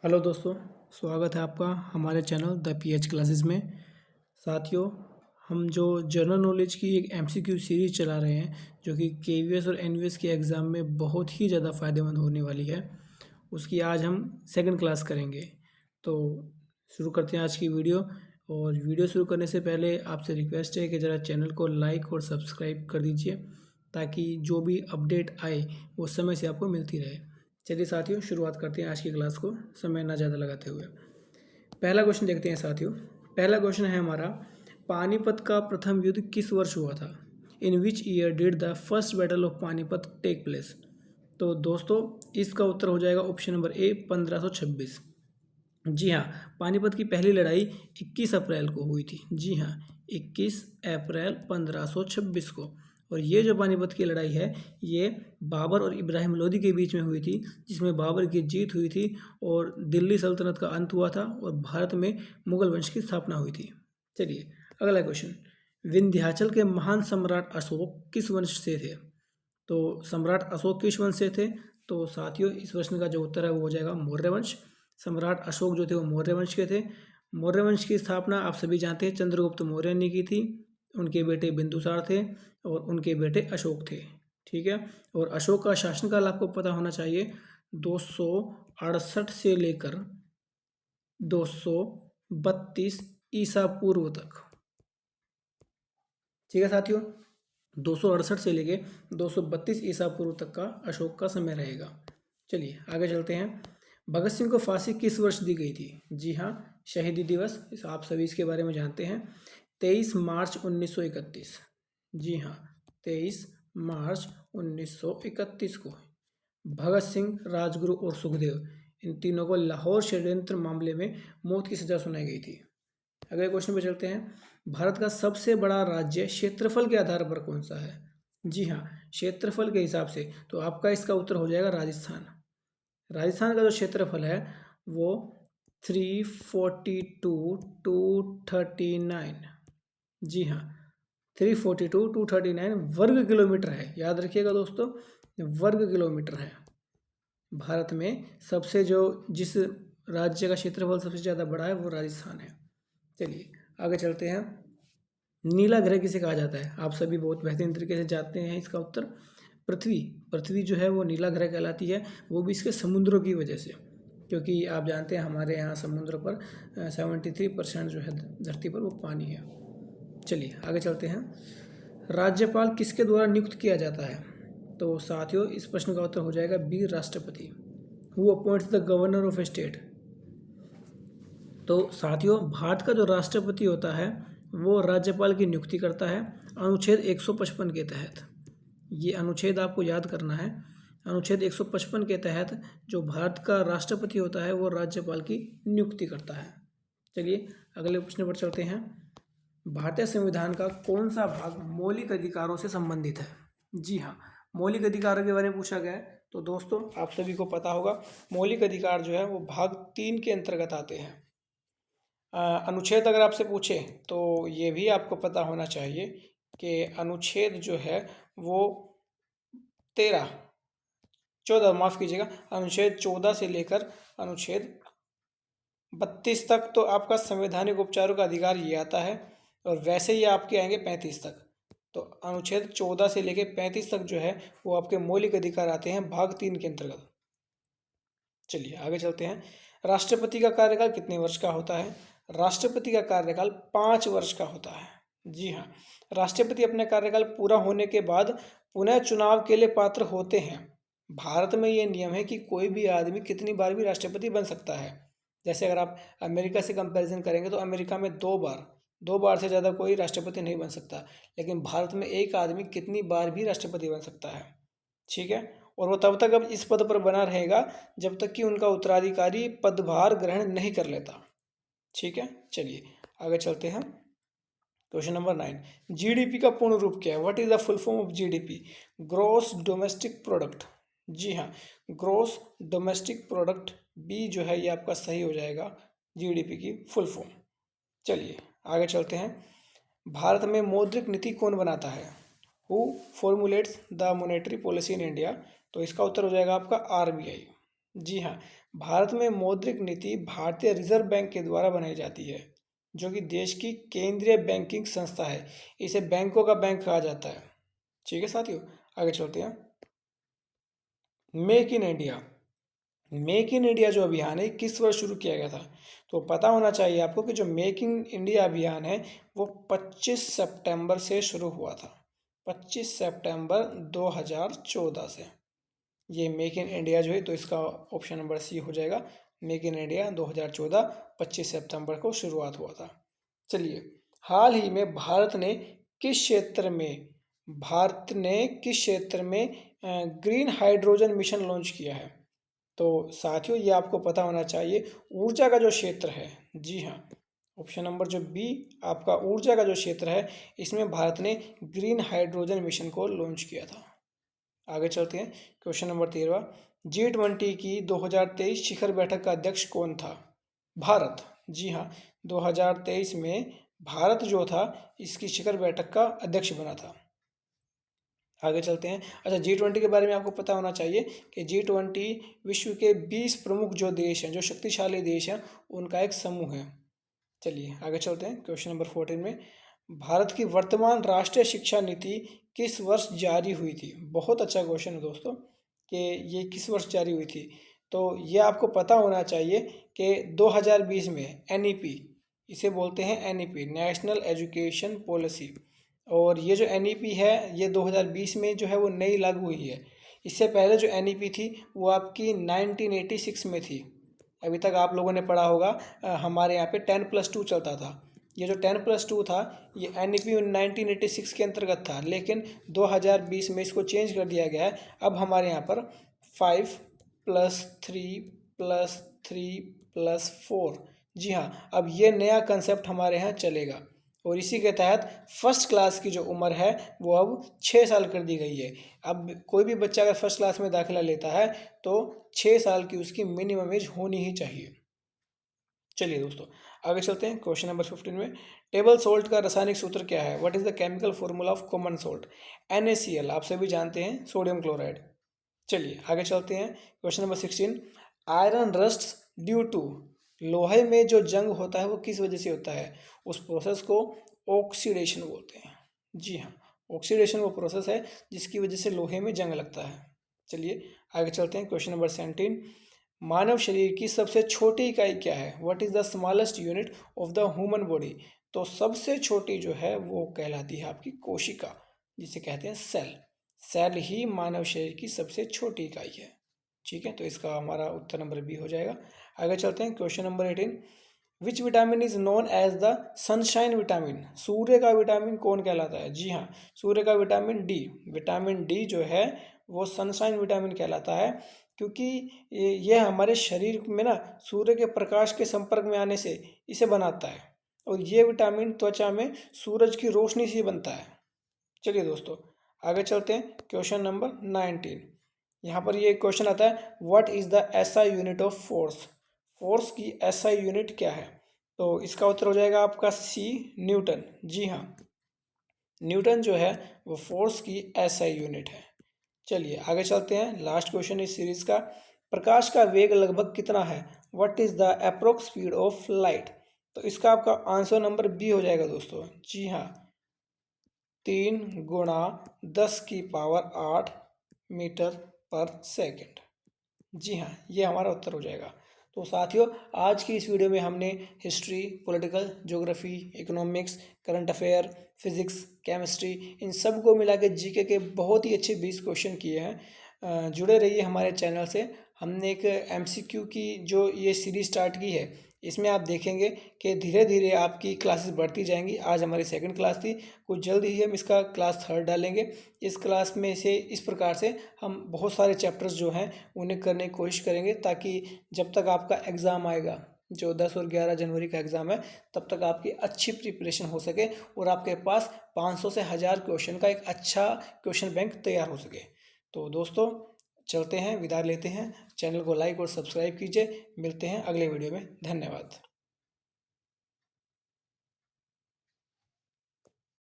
Hello दोस्तों, स्वागत है आपका हमारे चैनल द पीएच क्लासेस में। साथियों, हम जो जनरल नॉलेज की एक एमसीक्यू सीरीज चला रहे हैं जो कि केवीएस और एनवीएस के एग्ज़ाम में बहुत ही ज़्यादा फ़ायदेमंद होने वाली है, उसकी आज हम सेकंड क्लास करेंगे। तो शुरू करते हैं आज की वीडियो। और वीडियो शुरू करने से पहले आपसे रिक्वेस्ट है कि ज़रा चैनल को लाइक और सब्सक्राइब कर दीजिए ताकि जो भी अपडेट आए वो समय से आपको मिलती रहे। चलिए साथियों, शुरुआत करते हैं आज की क्लास को समय ना ज़्यादा लगाते हुए। पहला क्वेश्चन देखते हैं साथियों। पहला क्वेश्चन है हमारा, पानीपत का प्रथम युद्ध किस वर्ष हुआ था? In which year did the first battle of Panipat take place? तो दोस्तों, इसका उत्तर हो जाएगा ऑप्शन नंबर ए, 1526। जी हाँ, पानीपत की पहली लड़ाई 21 अप्रैल को हुई थी। जी हाँ, 21 अप्रैल 1526 को। और ये जो पानीपत की लड़ाई है, ये बाबर और इब्राहिम लोदी के बीच में हुई थी, जिसमें बाबर की जीत हुई थी और दिल्ली सल्तनत का अंत हुआ था और भारत में मुगल वंश की स्थापना हुई थी। चलिए अगला क्वेश्चन, विंध्याचल के महान सम्राट अशोक किस वंश से थे? तो सम्राट अशोक किस वंश से थे? तो साथियों, इस प्रश्न का जो उत्तर है वो हो जाएगा मौर्य वंश। सम्राट अशोक जो थे वो मौर्य वंश के थे। मौर्य वंश की स्थापना आप सभी जानते हैं चंद्रगुप्त मौर्य ने की थी। उनके बेटे बिंदुसार थे और उनके बेटे अशोक थे। ठीक है। और अशोक का शासनकाल आपको पता होना चाहिए, 268 से लेकर 232 ईसा पूर्व तक। ठीक है साथियों, 268 से लेके 232 ईसा पूर्व तक का अशोक का समय रहेगा। चलिए आगे चलते हैं। भगत सिंह को फांसी किस वर्ष दी गई थी? जी हाँ, शहीदी दिवस, आप सभी इसके बारे में जानते हैं, 23 मार्च 1931। जी हाँ, 23 मार्च 1931 को भगत सिंह, राजगुरु और सुखदेव, इन तीनों को लाहौर षड्यंत्र मामले में मौत की सजा सुनाई गई थी। अगले क्वेश्चन पे चलते हैं। भारत का सबसे बड़ा राज्य क्षेत्रफल के आधार पर कौन सा है? जी हाँ, क्षेत्रफल के हिसाब से तो आपका इसका उत्तर हो जाएगा राजस्थान। राजस्थान का जो क्षेत्रफल है वो 342,239, जी हाँ, 342,239 वर्ग किलोमीटर है। याद रखिएगा दोस्तों, वर्ग किलोमीटर है। भारत में सबसे जो जिस राज्य का क्षेत्रफल सबसे ज़्यादा बड़ा है वो राजस्थान है। चलिए आगे चलते हैं। नीला ग्रह किसे कहा जाता है? आप सभी बहुत बेहतरीन तरीके से जानते हैं इसका उत्तर, पृथ्वी। पृथ्वी जो है वो नीला ग्रह कहलाती है, वो भी इसके समुद्रों की वजह से, क्योंकि आप जानते हैं हमारे यहाँ समुद्र पर 73% जो है धरती पर वो पानी है। चलिए आगे चलते हैं। राज्यपाल किसके द्वारा नियुक्त किया जाता है? तो साथियों, इस प्रश्न का उत्तर हो जाएगा बी, राष्ट्रपति। Who appoints the governor of A state? तो साथियों, भारत का जो राष्ट्रपति होता है वो राज्यपाल की नियुक्ति करता है अनुच्छेद 155 के तहत। ये अनुच्छेद आपको याद करना है। अनुच्छेद 155 के तहत जो भारत का राष्ट्रपति होता है वो राज्यपाल की नियुक्ति करता है। चलिए अगले प्रश्न पर चलते हैं। भारतीय संविधान का कौन सा भाग मौलिक अधिकारों से संबंधित है? जी हाँ, मौलिक अधिकारों के बारे में पूछा गया है। तो दोस्तों, आप सभी को पता होगा, मौलिक अधिकार जो है वो भाग 3 के अंतर्गत आते हैं। अनुच्छेद अगर आपसे पूछे तो ये भी आपको पता होना चाहिए कि अनुच्छेद जो है वो 13, 14, माफ़ कीजिएगा, अनुच्छेद 14 से लेकर अनुच्छेद 32 तक तो आपका संवैधानिक उपचारों का अधिकार ये आता है, और वैसे ही आपके आएंगे 35 तक। तो अनुच्छेद 14 से लेकर 35 तक जो है वो आपके मौलिक अधिकार आते हैं भाग 3 के अंतर्गत। चलिए आगे चलते हैं। राष्ट्रपति का कार्यकाल कितने वर्ष का होता है? राष्ट्रपति का कार्यकाल 5 वर्ष का होता है। जी हाँ, राष्ट्रपति अपने कार्यकाल पूरा होने के बाद पुनः चुनाव के लिए पात्र होते हैं। भारत में ये नियम है कि कोई भी आदमी कितनी बार भी राष्ट्रपति बन सकता है। जैसे अगर आप अमेरिका से कंपैरिजन करेंगे तो अमेरिका में 2 बार से ज़्यादा कोई राष्ट्रपति नहीं बन सकता, लेकिन भारत में एक आदमी कितनी बार भी राष्ट्रपति बन सकता है। ठीक है। और वो तब तक अब इस पद पर बना रहेगा जब तक कि उनका उत्तराधिकारी पदभार ग्रहण नहीं कर लेता। ठीक है, चलिए आगे चलते हैं। क्वेश्चन नंबर 9, जीडीपी का पूर्ण रूप क्या है? What is the full form of GDP? Gross domestic product. जी हाँ, ग्रॉस डोमेस्टिक प्रोडक्ट, बी जो है ये आपका सही हो जाएगा जीडीपी की फुल फॉर्म। चलिए आगे चलते हैं। भारत में मौद्रिक नीति कौन बनाता है? Who formulates the monetary policy in India? तो इसका उत्तर हो जाएगा आपका आरबीआई। जी हाँ, भारत में मौद्रिक नीति भारतीय रिजर्व बैंक के द्वारा बनाई जाती है, जो कि देश की केंद्रीय बैंकिंग संस्था है। इसे बैंकों का बैंक कहा जाता है। ठीक है साथियों, आगे चलते हैं। Make in India. Make in India जो अभियान है किस वर्ष शुरू किया गया था? तो पता होना चाहिए आपको कि जो मेक इन इंडिया अभियान है वो 25 सितंबर से शुरू हुआ था। 25 सितंबर 2014 से ये मेक इन इंडिया जो है, तो इसका ऑप्शन नंबर सी हो जाएगा। मेक इन इंडिया 2014 25 सितंबर को शुरुआत हुआ था। चलिए, हाल ही में भारत ने किस क्षेत्र में ग्रीन हाइड्रोजन मिशन लॉन्च किया है? तो साथियों ये आपको पता होना चाहिए, ऊर्जा का जो क्षेत्र है, जी हाँ, ऑप्शन नंबर जो बी आपका ऊर्जा का जो क्षेत्र है, इसमें भारत ने ग्रीन हाइड्रोजन मिशन को लॉन्च किया था। आगे चलते हैं। क्वेश्चन नंबर 13, G20 की 2023 शिखर बैठक का अध्यक्ष कौन था? भारत। जी हाँ, 2023 में भारत जो था इसकी शिखर बैठक का अध्यक्ष बना था। आगे चलते हैं। अच्छा, G20 के बारे में आपको पता होना चाहिए कि G20 विश्व के 20 प्रमुख जो देश हैं, जो शक्तिशाली देश हैं, उनका एक समूह है। चलिए आगे चलते हैं। क्वेश्चन नंबर 14 में, भारत की वर्तमान राष्ट्रीय शिक्षा नीति किस वर्ष जारी हुई थी? बहुत अच्छा क्वेश्चन है दोस्तों कि ये किस वर्ष जारी हुई थी। तो ये आपको पता होना चाहिए कि 2020 में NEP, इसे बोलते हैं NEP, नेशनल एजुकेशन पॉलिसी, और ये जो NEP है ये 2020 में जो है वो नई लागू हुई है। इससे पहले जो NEP थी वो आपकी 1986 में थी। अभी तक आप लोगों ने पढ़ा होगा, हमारे यहाँ पे 10+2 चलता था। ये जो 10+2 था ये NEP 1986 के अंतर्गत था, लेकिन 2020 में इसको चेंज कर दिया गया है। अब हमारे यहाँ पर 5+3+3+4, जी हाँ, अब ये नया कंसेप्ट हमारे यहाँ चलेगा, और इसी के तहत फर्स्ट क्लास की जो उम्र है वो अब 6 साल कर दी गई है। अब कोई भी बच्चा अगर फर्स्ट क्लास में दाखिला लेता है तो 6 साल की उसकी मिनिमम एज होनी ही चाहिए। चलिए दोस्तों आगे चलते हैं। क्वेश्चन नंबर 15 में, टेबल सॉल्ट का रासायनिक सूत्र क्या है? What is the chemical formula of common salt? NaCl, आप सभी जानते हैं, सोडियम क्लोराइड। चलिए आगे चलते हैं। Question number 16, iron rust due to, लोहे में जो जंग होता है वो किस वजह से होता है? उस प्रोसेस को ऑक्सीडेशन बोलते हैं। जी हाँ, ऑक्सीडेशन वो प्रोसेस है जिसकी वजह से लोहे में जंग लगता है। चलिए आगे चलते हैं। क्वेश्चन नंबर 17, मानव शरीर की सबसे छोटी इकाई क्या है? What is the smallest unit of the human body? तो सबसे छोटी जो है वो कहलाती है आपकी कोशिका, जिसे कहते हैं सेल। सेल ही मानव शरीर की सबसे छोटी इकाई है। ठीक है, तो इसका हमारा उत्तर नंबर बी हो जाएगा। आगे चलते हैं। Question number 18, which vitamin is known as the sunshine vitamin? सूर्य का विटामिन कौन कहलाता है? जी हाँ, सूर्य का विटामिन डी। विटामिन डी जो है वो सनशाइन विटामिन कहलाता है, क्योंकि ये हमारे शरीर में ना सूर्य के प्रकाश के संपर्क में आने से इसे बनाता है, और ये विटामिन त्वचा में सूरज की रोशनी से बनता है। चलिए दोस्तों आगे चलते हैं। क्वेश्चन नंबर 19, यहाँ पर ये क्वेश्चन आता है, what is the SI unit of force? Force की SI यूनिट क्या है? तो इसका उत्तर हो जाएगा आपका सी, न्यूटन। जी हाँ, न्यूटन जो है वो फोर्स की SI यूनिट है। चलिए आगे चलते हैं। लास्ट क्वेश्चन इस सीरीज का, प्रकाश का वेग लगभग कितना है? What is the approx speed of light? तो इसका आपका आंसर नंबर बी हो जाएगा दोस्तों। जी हाँ, 3 × 10⁸ मीटर पर सेकेंड। जी हाँ, ये हमारा उत्तर हो जाएगा। तो साथियों आज की इस वीडियो में हमने history, political, geography, economics, current affair, physics, chemistry, इन सब को मिला के जीके के बहुत ही अच्छे 20 क्वेश्चन किए हैं। जुड़े रहिए हमारे चैनल से। हमने एक MCQ की जो ये सीरीज स्टार्ट की है, इसमें आप देखेंगे कि धीरे धीरे आपकी क्लासेस बढ़ती जाएंगी। आज हमारी सेकंड क्लास थी, कुछ जल्द ही हम इसका क्लास थर्ड डालेंगे। इस क्लास में से इस प्रकार से हम बहुत सारे चैप्टर्स जो हैं उन्हें करने की कोशिश करेंगे, ताकि जब तक आपका एग्ज़ाम आएगा, जो 10 और 11 जनवरी का एग्ज़ाम है, तब तक आपकी अच्छी प्रिपरेशन हो सके और आपके पास 500 से 1000 क्वेश्चन का एक अच्छा क्वेश्चन बैंक तैयार हो सके। तो दोस्तों चलते हैं, विदा लेते हैं। चैनल को लाइक और सब्सक्राइब कीजिए। मिलते हैं अगले वीडियो में। धन्यवाद।